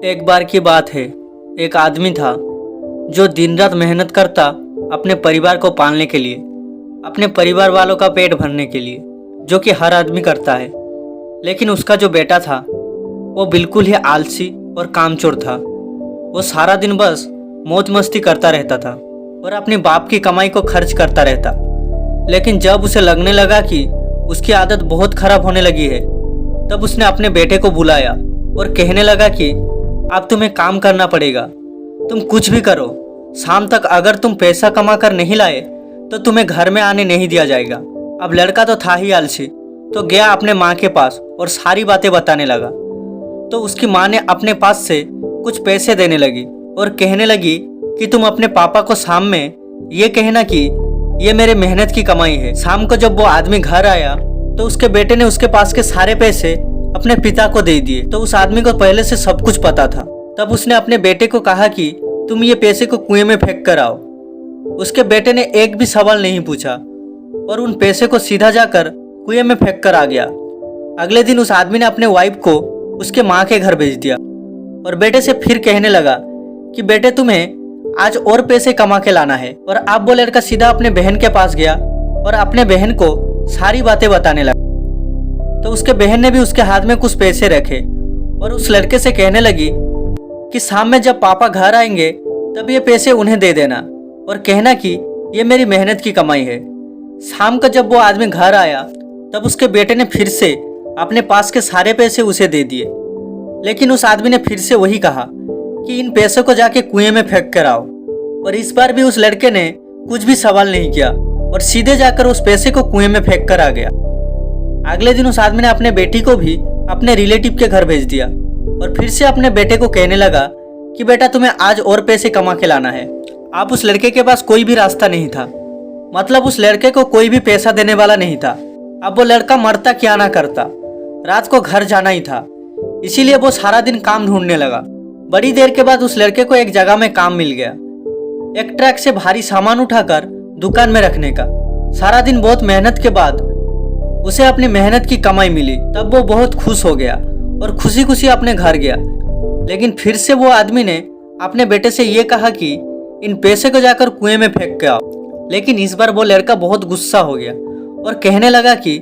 एक बार की बात है, एक आदमी था जो दिन रात मेहनत करता अपने परिवार को पालने के लिए, अपने परिवार वालों का पेट भरने के लिए, जो कि हर आदमी करता है। लेकिन उसका जो बेटा था वो बिल्कुल ही आलसी और कामचोर था। वो सारा दिन बस मौज मस्ती करता रहता था और अपने बाप की कमाई को खर्च करता रहता। लेकिन जब उसे लगने लगा कि उसकी आदत बहुत खराब होने लगी है, तब उसने अपने बेटे को बुलाया और कहने लगा कि अब तुम्हें काम करना पड़ेगा। तुम कुछ भी करो, शाम तक अगर तुम पैसा कमा कर नहीं लाए तो तुम्हें घर में आने नहीं दिया जाएगा। अब लड़का तो था ही आलसी, तो गया अपने माँ के पास और सारी बातें बताने लगा। तो उसकी माँ ने अपने पास से कुछ पैसे देने लगी और कहने लगी कि तुम अपने पापा को शाम में ये कहना कि ये मेरे मेहनत की कमाई है। शाम को जब वो आदमी घर आया तो उसके बेटे ने उसके पास के सारे पैसे अपने पिता को दे दिए। तो उस आदमी को पहले से सब कुछ पता था। तब उसने अपने बेटे को कहा कि तुम ये पैसे को कुएं में फेंक कर आओ। उसके बेटे ने एक भी सवाल नहीं पूछा और उन पैसे को सीधा जाकर कुएं में फेंक कर आ गया। अगले दिन उस आदमी ने अपने वाइफ को उसके माँ के घर भेज दिया और बेटे से फिर कहने लगा कि बेटे तुम्हें आज और पैसे कमा के लाना है। और अब वो लड़का सीधा अपने बहन के पास गया और अपने बहन को सारी बातें बताने लगा। तो उसके बहन ने भी उसके हाथ में कुछ पैसे रखे और उस लड़के से कहने लगी कि शाम में जब पापा घर आएंगे तब ये पैसे उन्हें दे देना और कहना कि ये मेरी मेहनत की कमाई है। शाम को जब वो आदमी घर आया तब उसके बेटे ने फिर से अपने पास के सारे पैसे उसे दे दिए। लेकिन उस आदमी ने फिर से वही कहा कि इन पैसों को जाके कुएं में फेंक कर आओ। और इस बार भी उस लड़के ने कुछ भी सवाल नहीं किया और सीधे जाकर उस पैसे को कुएं में फेंक कर आ गया। अगले दिन उस आदमी ने अपने बेटी को भी अपने रिलेटिव के घर भेज दिया और फिर से अपने बेटे को कहने लगा कि बेटा तुम्हें आज और पैसे कमा के लाना है। अब उस लड़के के पास कोई भी रास्ता नहीं था, मतलब उस लड़के को कोई भी पैसा देने वाला नहीं था। अब वो लड़का मरता क्या ना करता, रात को घर जाना ही था, इसीलिए वो सारा दिन काम ढूंढने लगा। बड़ी देर के बाद उस लड़के को एक जगह में काम मिल गया, एक ट्रक से भारी सामान उठाकर दुकान में रखने का। सारा दिन बहुत मेहनत के बाद उसे अपनी मेहनत की कमाई मिली। तब वो बहुत खुश हो गया और खुशी खुशी अपने घर गया। लेकिन फिर से वो आदमी ने अपने बेटे से ये कहा कि इन पैसे को जाकर कुएं में फेंक के आओ। लेकिन इस बार वो लड़का बहुत गुस्सा हो गया और कहने लगा कि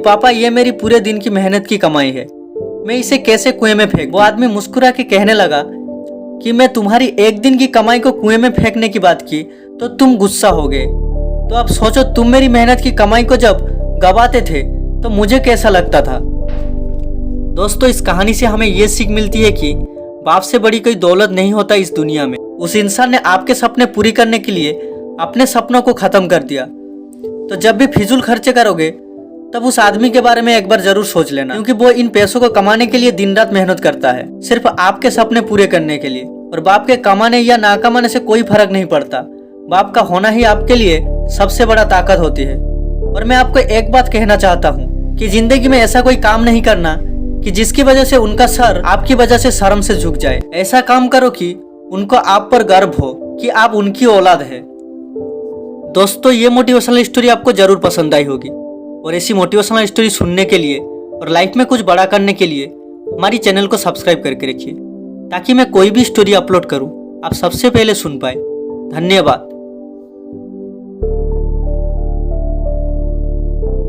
पापा ये मेरी पूरे दिन की मेहनत की कमाई है, मैं इसे कैसे कुएं में फेंक। वो आदमी मुस्कुरा के कहने लगा कि मैं तुम्हारी एक दिन की कमाई को कुएं में फेंकने की बात की तो तुम गुस्सा हो गए। तो अब सोचो तुम मेरी मेहनत की कमाई को जब गवाते थे तो मुझे कैसा लगता था। दोस्तों, इस कहानी से हमें ये सीख मिलती है कि बाप से बड़ी कोई दौलत नहीं होता इस दुनिया में। उस इंसान ने आपके सपने पूरी करने के लिए अपने सपनों को खत्म कर दिया। तो जब भी फिजूल खर्चे करोगे तब उस आदमी के बारे में एक बार जरूर सोच लेना, क्योंकि वो इन पैसों को कमाने के लिए दिन रात मेहनत करता है, सिर्फ आपके सपने पूरे करने के लिए। और बाप के कमाने या ना कमाने से कोई फर्क नहीं पड़ता, बाप का होना ही आपके लिए सबसे बड़ा ताकत होती है। और मैं आपको एक बात कहना चाहता हूँ कि जिंदगी में ऐसा कोई काम नहीं करना कि जिसकी वजह से उनका सर आपकी वजह से शर्म से झुक जाए। ऐसा काम करो कि उनको आप पर गर्व हो कि आप उनकी औलाद है। दोस्तों, ये मोटिवेशनल स्टोरी आपको जरूर पसंद आई होगी और ऐसी मोटिवेशनल स्टोरी सुनने के लिए और लाइफ में कुछ बड़ा करने के लिए हमारी चैनल को सब्सक्राइब करके रखिए, ताकि मैं कोई भी स्टोरी अपलोड करूं आप सबसे पहले सुन पाए। धन्यवाद।